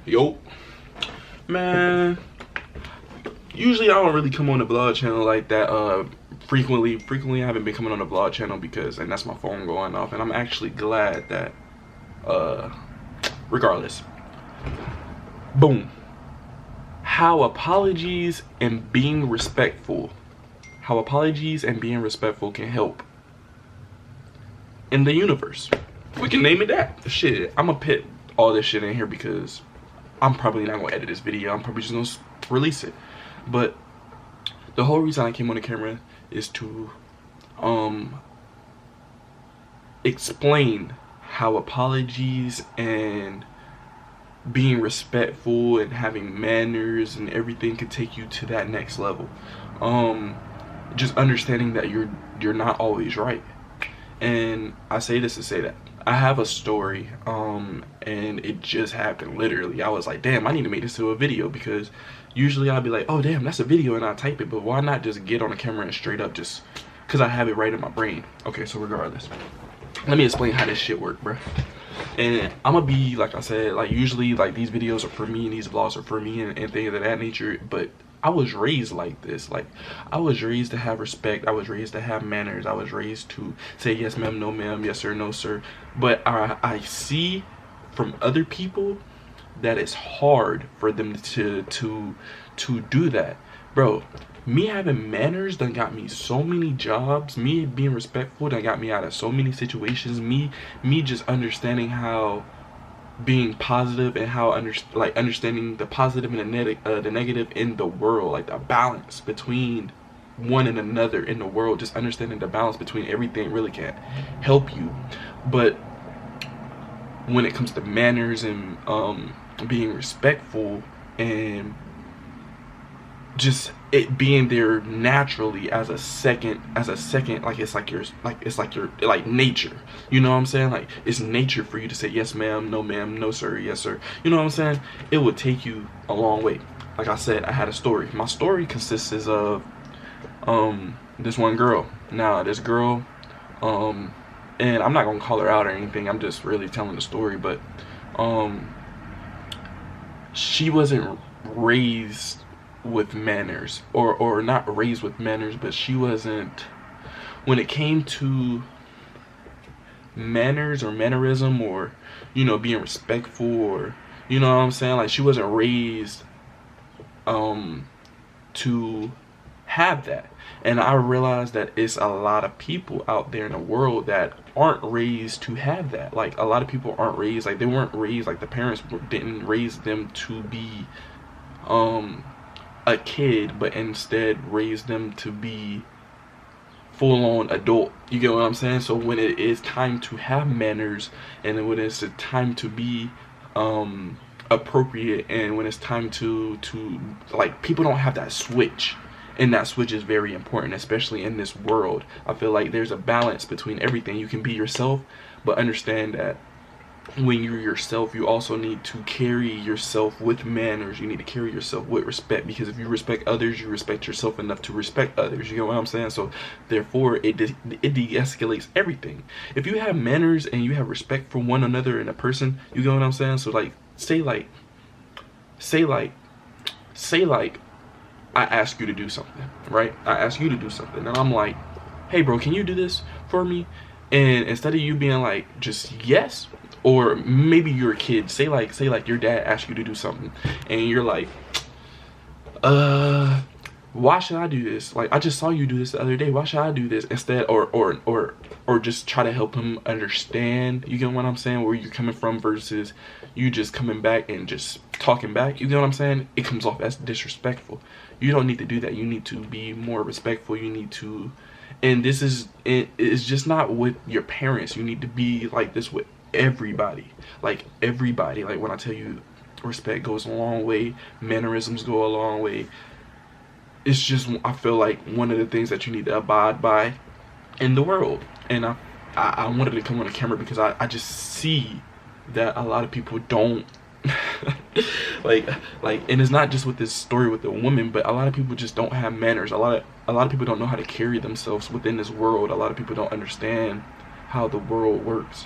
Yo, man. Usually I don't really come on the vlog channel like that. Frequently I haven't been coming on the vlog channel because, and that's my phone going off, and I'm actually glad that. Regardless. Boom. How apologies and being respectful. How apologies and being respectful can help in the universe. We can name it that. Shit, I'm gonna put all this shit in here because I'm probably not gonna edit this video. I'm probably just gonna release it. But the whole reason I came on the camera is to explain how apologies and being respectful and having manners and everything can take you to that next level. Just understanding that you're not always right. And I say this to say that I have a story, and it just happened literally. I was like, damn, I need to make this to a video, because usually I'll be like, oh damn, that's a video, and I type it, but why not just get on the camera and straight up, just because I have it right in my brain. Okay, so regardless, let me explain how this shit work, bruh. And I'm gonna be, like I said, like usually like these videos are for me and these vlogs are for me and things of that nature, but I was raised like this. Like, I was raised to have respect. I was raised to have manners. I was raised to say yes ma'am, no ma'am, yes sir, no sir. But I see from other people that it's hard for them to do that. Bro, me having manners done got me so many jobs. Me being respectful done got me out of so many situations. Me just understanding how being positive and how understanding the positive and the negative in the world, like the balance between one and another in the world, just understanding the balance between everything really can help you. But when it comes to manners and being respectful and just it being there naturally as a second, like it's like your like nature, you know what I'm saying? Like, it's nature for you to say yes ma'am, no ma'am, no sir, yes sir, you know what I'm saying? It would take you a long way. Like I said, I had a story. My story consists of this one girl. Now this girl, and I'm not gonna call her out or anything, I'm just really telling the story, but she wasn't raised with manners, or not raised with manners, but she wasn't, when it came to manners or mannerism, or, you know, being respectful, or, you know what I'm saying, like, she wasn't raised to have that. And I realized that it's a lot of people out there in the world that aren't raised to have that. Like, a lot of people aren't raised, like, they weren't raised, like, the parents didn't raise them to be a kid, but instead raised them to be full-on adult. You get what I'm saying? So when it is time to have manners, and when it's time to be appropriate, and when it's time to like, people don't have that switch, and that switch is very important, especially in this world. I feel like there's a balance between everything. You can be yourself, but understand that when you're yourself, you also need to carry yourself with manners. You need to carry yourself with respect, because if you respect others, you respect yourself enough to respect others. You know what I'm saying? So therefore, it de-escalates everything. If you have manners and you have respect for one another in a person, you know what I'm saying? So like, say like I ask you to do something, right? I ask you to do something, and I'm like, hey bro, can you do this for me? And instead of you being like just yes, or maybe you're a kid, say like your dad asked you to do something, and you're like, why should I do this? Like, I just saw you do this the other day. Why should I do this? Instead, or just try to help him understand. You get what I'm saying? Where you're coming from versus you just coming back and just talking back. You get what I'm saying? It comes off as disrespectful. You don't need to do that. You need to be more respectful. You need to, and this is, it's just not with your parents. You need to be like this with everybody. Like, everybody. Like, when I tell you respect goes a long way, mannerisms go a long way. It's just, I feel like one of the things that you need to abide by in the world. And I wanted to come on the camera because I just see that a lot of people don't like, and it's not just with this story with the woman, but a lot of people just don't have manners. A lot of people don't know how to carry themselves within this world. A lot of people don't understand how the world works.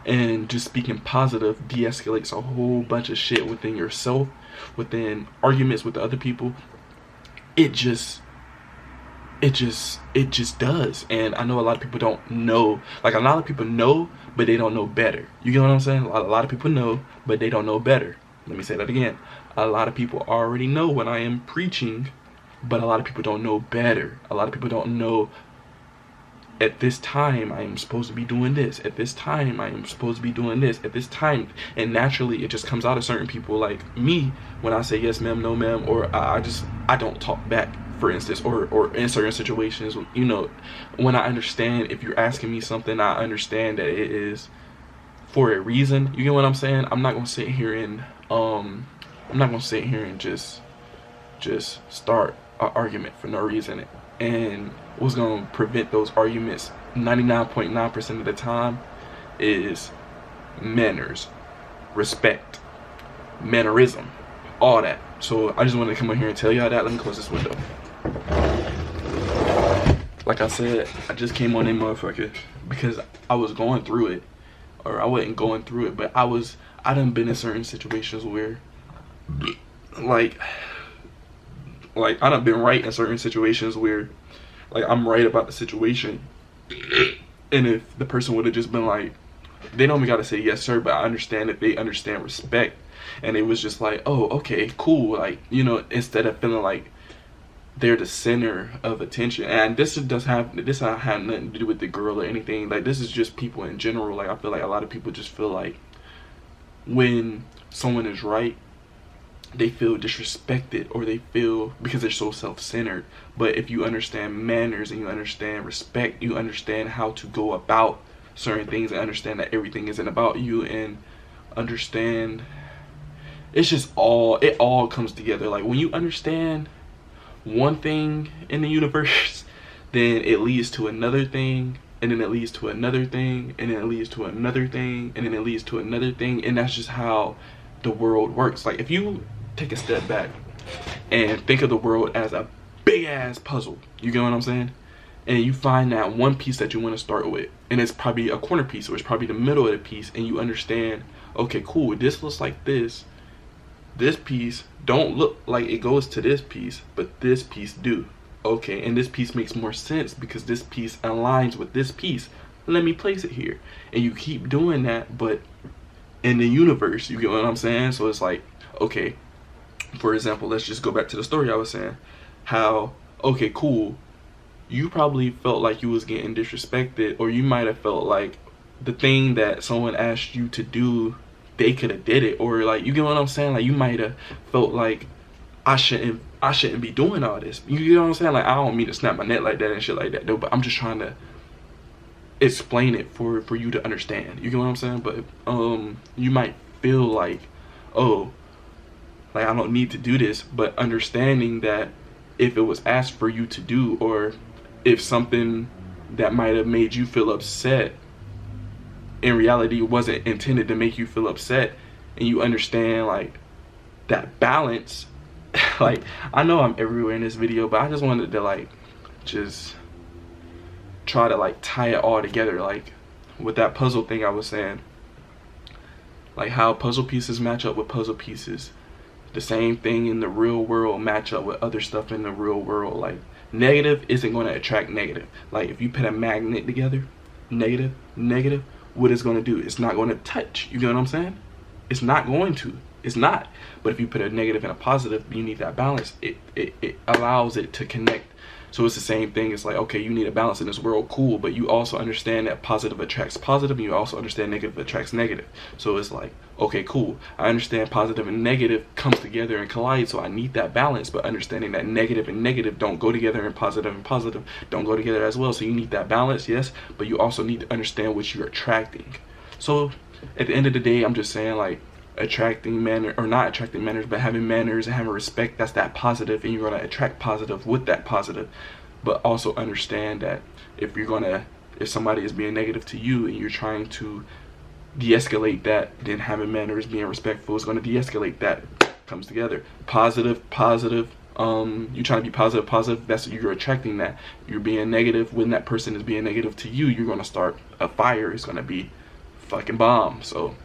And just speaking positive de-escalates a whole bunch of shit within yourself, within arguments with other people. It just does. And I know a lot of people don't know. Like, a lot of people know, but they don't know better. You get what I'm saying? A lot of people know, but they don't know better. Let me say that again. A lot of people already know when I am preaching, but a lot of people don't know better. A lot of people don't know, at this time I am supposed to be doing this, at this time I am supposed to be doing this, at this time. And naturally it just comes out of certain people, like me, when I say yes ma'am, no ma'am, or I don't talk back, for instance, or in certain situations, you know, when I understand, if you're asking me something, I understand that it is for a reason. You get what I'm saying? I'm not gonna sit here and just start an argument for no reason. And what's gonna prevent those arguments 99.9% of the time is manners, respect, mannerism, all that. So I just wanted to come on here and tell y'all that. Let me close this window. Like I said, I just came on in motherfucker because I was going through it. Or I wasn't going through it, but I done been in certain situations where like I done been right in certain situations where like I'm right about the situation, and if the person would have just been like, they don't even gotta say yes sir, but I understand if they understand respect, and it was just like, oh okay cool, like, you know, instead of feeling like they're the center of attention. And this don't have nothing to do with the girl or anything. Like, this is just people in general. Like, I feel like a lot of people just feel like when someone is right, they feel disrespected, or they feel, because they're so self-centered. But if you understand manners and you understand respect, you understand how to go about certain things, and understand that everything isn't about you, and understand, it's just it all comes together. Like, when you understand one thing in the universe, then it leads to another thing, and then it leads to another thing, and then it leads to another thing, and then it leads to another thing. And that's just how the world works. Like, if you take a step back and think of the world as a big ass puzzle, you get what I'm saying, and you find that one piece that you want to start with, and it's probably a corner piece, or it's probably the middle of the piece, and you understand, okay cool, this looks like this piece don't look like it goes to this piece, but this piece do. Okay, and this piece makes more sense because this piece aligns with this piece. Let me place it here. And you keep doing that, but in the universe, you get what I'm saying? So it's like, okay, for example, let's just go back to the story I was saying. How, okay, cool, you probably felt like you was getting disrespected, or you might have felt like the thing that someone asked you to do, they could have did it, or like, you get what I'm saying? Like, you might have felt like I shouldn't be doing all this. You get what I'm saying? Like, I don't mean to snap my neck like that and shit like that though, but I'm just trying to explain it for you to understand. You get what I'm saying? But you might feel like, oh, like I don't need to do this, but understanding that if it was asked for you to do, or if something that might have made you feel upset in reality wasn't intended to make you feel upset, and you understand like that balance. Like, I know I'm everywhere in this video, but I just wanted to like just try to like tie it all together, like with that puzzle thing I was saying, like how puzzle pieces match up with puzzle pieces. The same thing in the real world match up with other stuff in the real world. Like, negative isn't going to attract negative. Like, if you put a magnet together, negative, what it's going to do? It's not going to touch. You get what I'm saying? It's not going to. It's not. But if you put a negative and a positive, you need that balance. It allows it to connect. So it's the same thing. It's like, okay, you need a balance in this world, cool, but you also understand that positive attracts positive, and you also understand negative attracts negative. So it's like, okay, cool, I understand positive and negative comes together and collide, so I need that balance. But understanding that negative and negative don't go together, and positive don't go together as well. So you need that balance, yes, but you also need to understand what you're attracting. So at the end of the day, I'm just saying, like, attracting manner, or not attracting manners, but having manners and having respect, that's that positive, and you're going to attract positive with that positive. But also understand that if somebody is being negative to you and you're trying to de-escalate that, then having manners, being respectful is going to de-escalate that. Comes together. Positive, you trying to be positive, that's what you're attracting. That you're being negative when that person is being negative to you, you're going to start a fire. It's going to be fucking bomb. So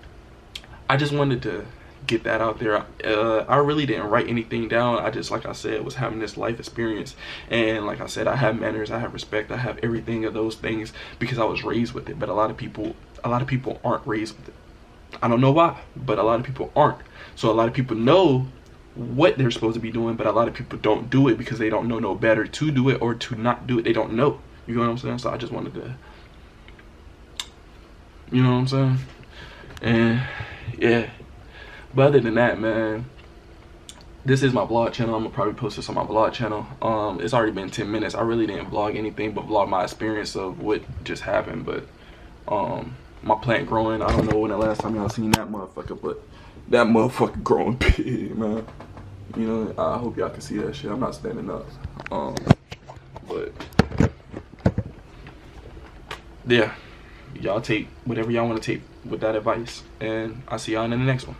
I just wanted to get that out there. I really didn't write anything down. I just, like I said, was having this life experience, and like I said, I have manners, I have respect, I have everything of those things because I was raised with it. But a lot of people aren't raised with it. I don't know why, but a lot of people aren't. So a lot of people know what they're supposed to be doing, but a lot of people don't do it because they don't know no better to do it or to not do it. They don't know. You know what I'm saying? So I just wanted to, you know what I'm saying? And yeah. But other than that, man, this is my vlog channel. I'm gonna probably post this on my vlog channel. It's already been 10 minutes. I really didn't vlog anything but vlog my experience of what just happened. But my plant growing, I don't know when the last time y'all seen that motherfucker, but that motherfucker growing big, man. You know, I hope y'all can see that shit. I'm not standing up. But yeah, y'all take whatever y'all want to take with that advice, and I'll see y'all in the next one.